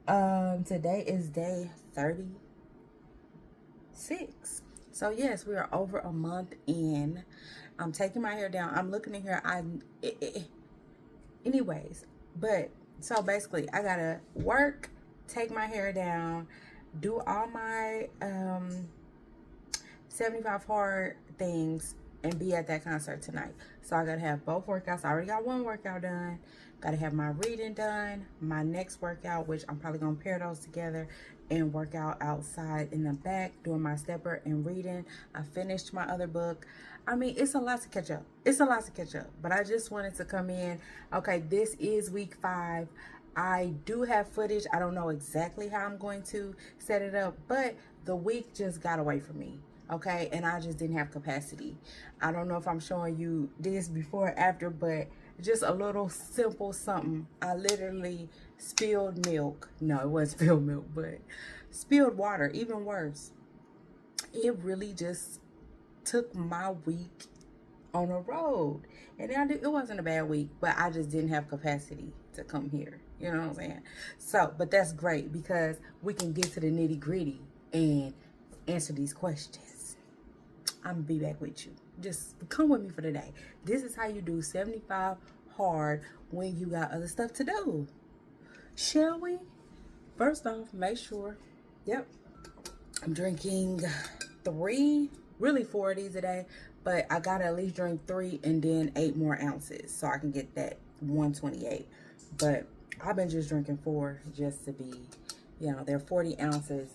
Today is day 36. So yes, we are over a month in. I'm taking my hair down. I'm looking in here. Anyways, but so basically I gotta work, take my hair down, do all my 75 hard things, and be at that concert tonight. So I gotta have both workouts. I already got one workout done. Gotta have my reading done. My next workout, which I'm probably gonna pair those together and work out outside in the back, doing my stepper and reading. I finished my other book. I mean, it's a lot to catch up. It's a lot to catch up. But I just wanted to come in. Okay, this is week 5. I do have footage. I don't know exactly how I'm going to set it up, but the week just got away from me. Okay, and I just didn't have capacity. I don't know if I'm showing you this before or after, but just a little simple something. I literally spilled milk. No, it wasn't spilled milk, but spilled water, even worse. It really just took my week on a road. And it wasn't a bad week, but I just didn't have capacity to come here. You know what I'm saying? So, but that's great because we can get to the nitty gritty and answer these questions. I'm gonna be back with you. Just come with me for the day. This is how you do 75 hard when you got other stuff to do. Shall we? First off, make sure, yep, I'm drinking 3, really 4 of these a day, but I gotta at least drink 3 and then 8 more ounces so I can get that 128. But I've been just drinking 4 just to be, you know, they're 40 ounces.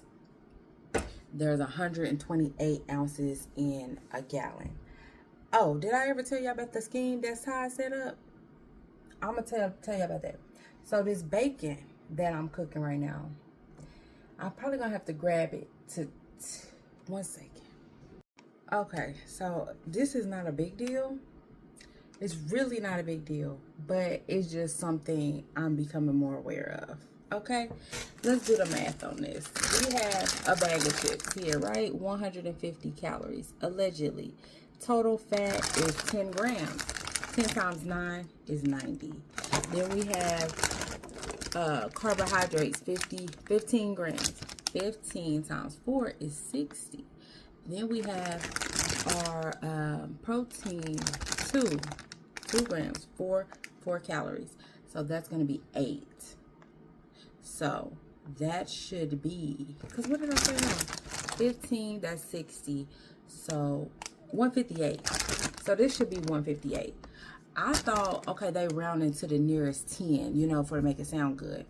There's 128 ounces in a gallon. Oh, did I ever tell you about the scheme that's how I set up? I'm gonna tell you about that. So this bacon that I'm cooking right now, I'm probably gonna have to grab it to 1 second. Okay, so this is not a big deal. It's really not a big deal, but it's just something I'm becoming more aware of. Okay, let's do the math on this. We have a bag of chips here, right? 150 calories, allegedly. Total fat is 10 grams. 10 times 9 is 90. Then we have carbohydrates, 15 grams. 15 times 4 is 60. Then we have our protein, 2 grams, 4 calories. So that's going to be 8. So that should be, because what did I say now? 15, that's 60. So 158. So this should be 158. I thought, okay, they rounded to the nearest 10, you know, for to make it sound good.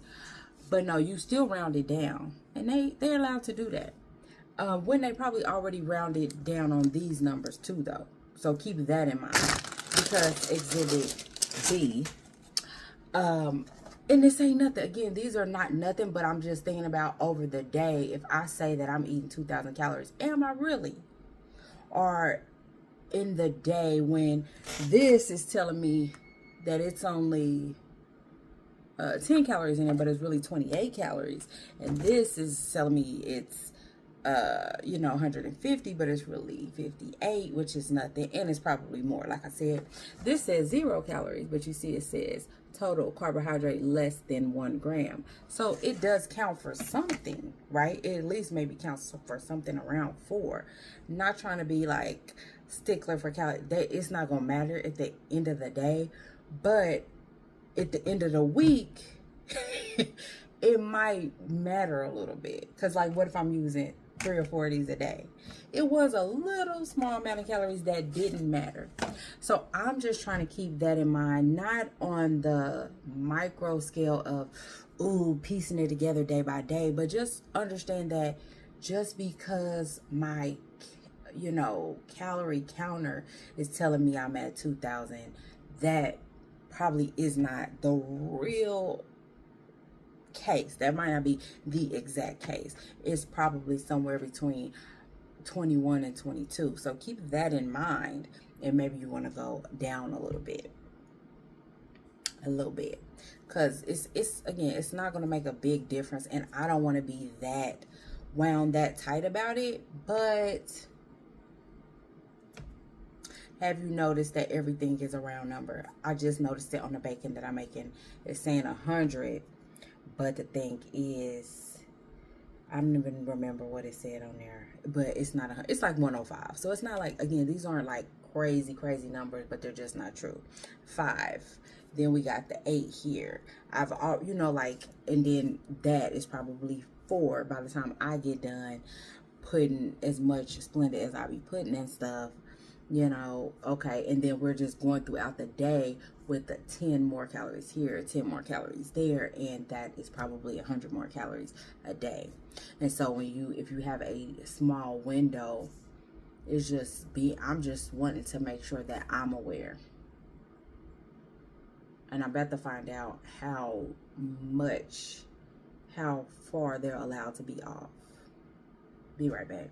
But no, you still round it down. And they're allowed to do that. When they probably already rounded down on these numbers too, though. So keep that in mind. Because Exhibit B, and this ain't nothing. Again, these are not nothing, but I'm just thinking about over the day. If I say that I'm eating 2,000 calories, am I really? Or in the day when this is telling me that it's only 10 calories in it, but it's really 28 calories. And this is telling me it's, 150, but it's really 58, which is nothing. And it's probably more. Like I said, this says 0 calories, but you see it says total carbohydrate less than 1 gram. So it does count for something, right? It at least maybe counts for something around 4. Not trying to be like stickler for calories. It's not going to matter at the end of the day, but at the end of the week, it might matter a little bit. Because like, what if I'm using 3 or 4 of these a day? It was a little small amount of calories that didn't matter. So I'm just trying to keep that in mind, not on the micro scale of, piecing it together day by day, but just understand that just because my, calorie counter is telling me I'm at 2,000, that probably is not the real case. That might not be the exact case. It's probably somewhere between 21 and 22. So keep that in mind, and maybe you want to go down a little bit, because it's again, it's not going to make a big difference, and I don't want to be that wound that tight about it. But have you noticed that everything is a round number? I just noticed it on the bacon that I'm making. It's saying 100, but the thing is, I don't even remember what it said on there, but it's not 100. It's like 105. So it's not like, again, these aren't like crazy numbers, but they're just not true. 5. Then we got the 8 here. I've all, you know, like, and then that is probably 4 by the time I get done putting as much Splendid as I be putting and stuff, you know. Okay, and then we're just going throughout the day with the 10 more calories here, 10 more calories there, and that is probably 100 more calories a day. And so when you, if you have a small window, it's just I'm just wanting to make sure that I'm aware. And I'm about to find out how far they're allowed to be off. Be right back.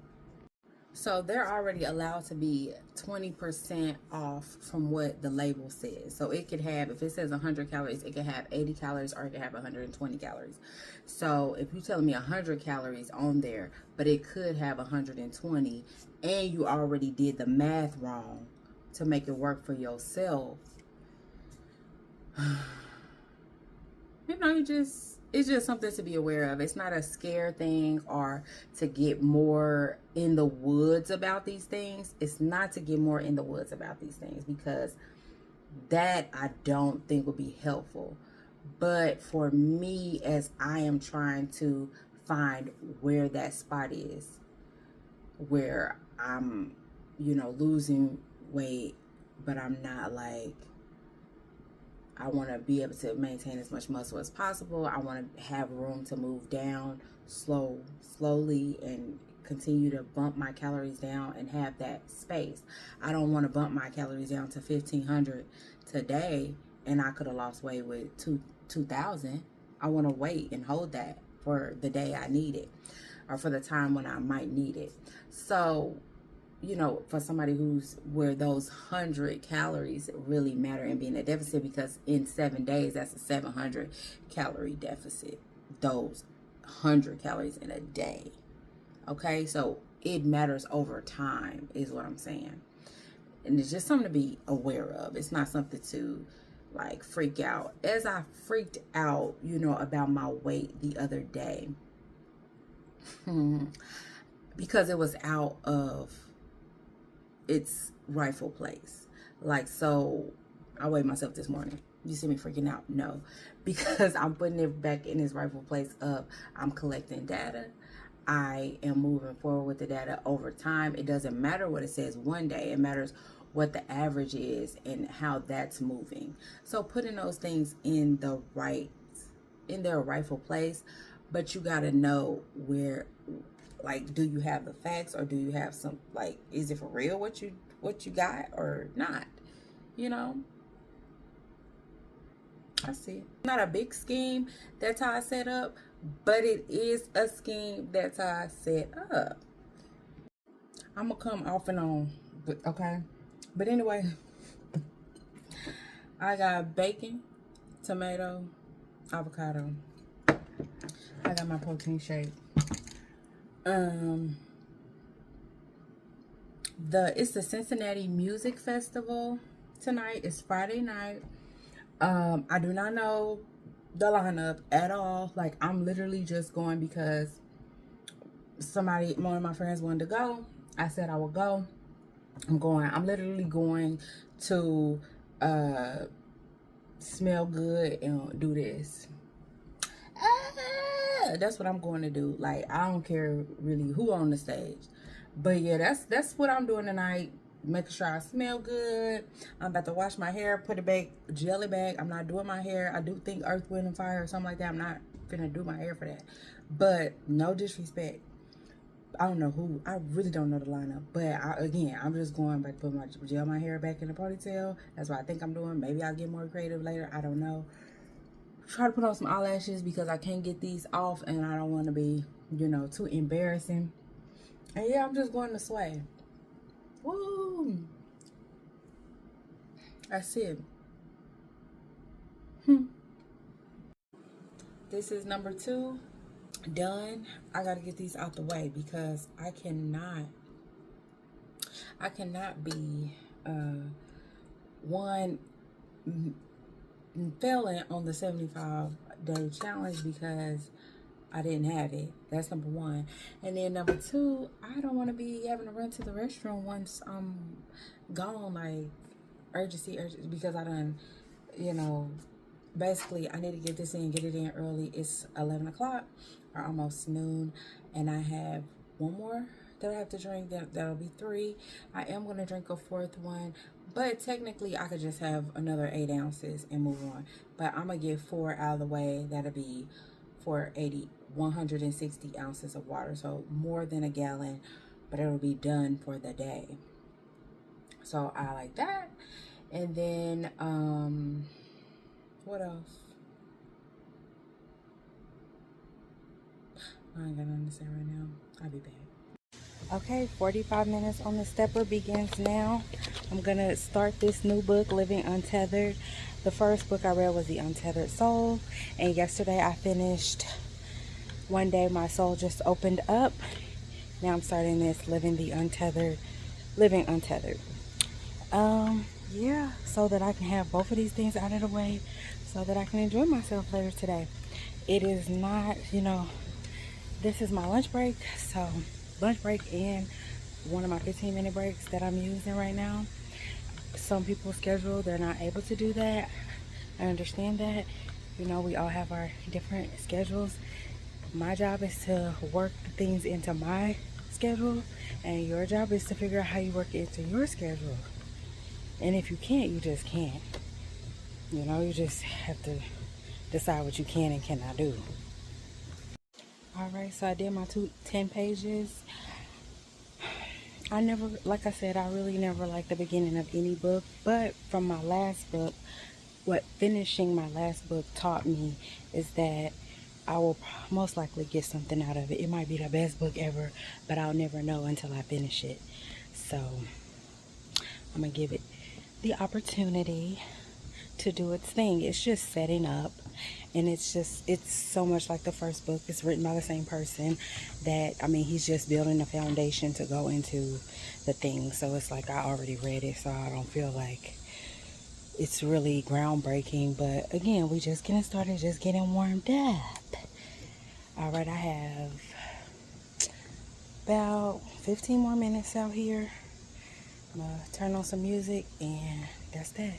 So they're already allowed to be 20% off from what the label says. So it could have, if it says 100 calories, it could have 80 calories or it could have 120 calories. So if you're telling me 100 calories on there, but it could have 120, and you already did the math wrong to make it work for yourself, you know, it's just something to be aware of. It's not a scare thing or to get more in the woods about these things. It's not to get more in the woods about these things, because that I don't think would be helpful. But for me, as I am trying to find where that spot is, where I'm, you know, losing weight, but I'm not like, I want to be able to maintain as much muscle as possible. I want to have room to move down slowly and continue to bump my calories down and have that space. I don't want to bump my calories down to 1,500 today and I could have lost weight with 2,000. I want to wait and hold that for the day I need it, or for the time when I might need it. So, you know, for somebody where those 100 calories really matter and being a deficit, because in 7 days, that's a 700 calorie deficit, those 100 calories in a day. Okay, so it matters over time is what I'm saying. And it's just something to be aware of. It's not something to like freak out. As I freaked out, you know, about my weight the other day, because it was out of its rightful place. Like, so I weighed myself this morning. You see me freaking out? No, because I'm putting it back in its rightful place of, I'm collecting data. I am moving forward with the data over time. It doesn't matter what it says one day. It matters what the average is and how that's moving. So putting those things in their rightful place, but you got to know where, like, do you have the facts, or do you have some, like, is it for real what you got or not? You know, I see it. Not a big scheme. That's how I set up, but it is a scheme. That's how I set up. I'm gonna come off and on, but okay. But anyway, I got bacon, tomato, avocado. I got my protein shake. It's the Cincinnati Music Festival tonight. It's Friday night. I do not know the lineup at all. Like, I'm literally just going because one of my friends wanted to go. I said I would go. I'm literally going to smell good and do this. That's what I'm going to do. Like, I don't care really who on the stage, but yeah, that's what I'm doing tonight. Making sure I smell good. I'm about to wash my hair, put it back, gel it back. I'm not doing my hair. I do think Earth, Wind, and Fire or something like that. I'm not gonna do my hair for that. But no disrespect, I don't know who. I really don't know the lineup. But I'm just going back, put gel my hair back in the ponytail. That's what I think I'm doing. Maybe I'll get more creative later. I don't know. Try to put on some eyelashes because I can't get these off and I don't want to be, you know, too embarrassing. And yeah, I'm just going to sway. Woo! That's it. This is number 2. Done. I gotta get these out the way because I cannot be one failing on the 75-day challenge because I didn't have it. That's number 1. And then number 2, I don't want to be having to run to the restroom once I'm gone, like urgency, because I done, you know, basically I need to get this in, get it in early. It's 11 o'clock or almost noon, and I have one more that I have to drink. That'll be 3. I am going to drink a 4th one, but technically I could just have another 8 ounces and move on. But I'm going to get 4 out of the way. That'll be 160 ounces of water, so more than a gallon, but it'll be done for the day. So I like that. And then what else? I ain't got nothing to say right now. I'll be back. Okay, 45 minutes on the stepper begins now. I'm gonna start this new book, Living Untethered. The first book I read was The Untethered Soul, and yesterday I finished One Day My Soul Just Opened Up. Now I'm starting this, Living Untethered. Yeah, so that I can have both of these things out of the way so that I can enjoy myself later today. It is not, you know, this is my lunch break, so lunch break and one of my 15-minute breaks that I'm using right now. Some people's schedule, they're not able to do that. I understand that. You know, we all have our different schedules. My job is to work the things into my schedule, and your job is to figure out how you work it into your schedule. And if you can't, you just can't. You know, you just have to decide what you can and cannot do. Alright, so I did my 10 pages. I never, like I said, I really never liked the beginning of any book. But from my last book, what finishing my last book taught me is that I will most likely get something out of it. It might be the best book ever, but I'll never know until I finish it. So I'm going to give it the opportunity to do its thing. It's just setting up, and it's so much like the first book. It's written by the same person that, I mean, he's just building a foundation to go into the thing. So it's like I already read it, so I don't feel like it's really groundbreaking. But again, we just getting started, just getting warmed up. All right, I have about 15 more minutes out here. I'm gonna turn on some music, and that's that.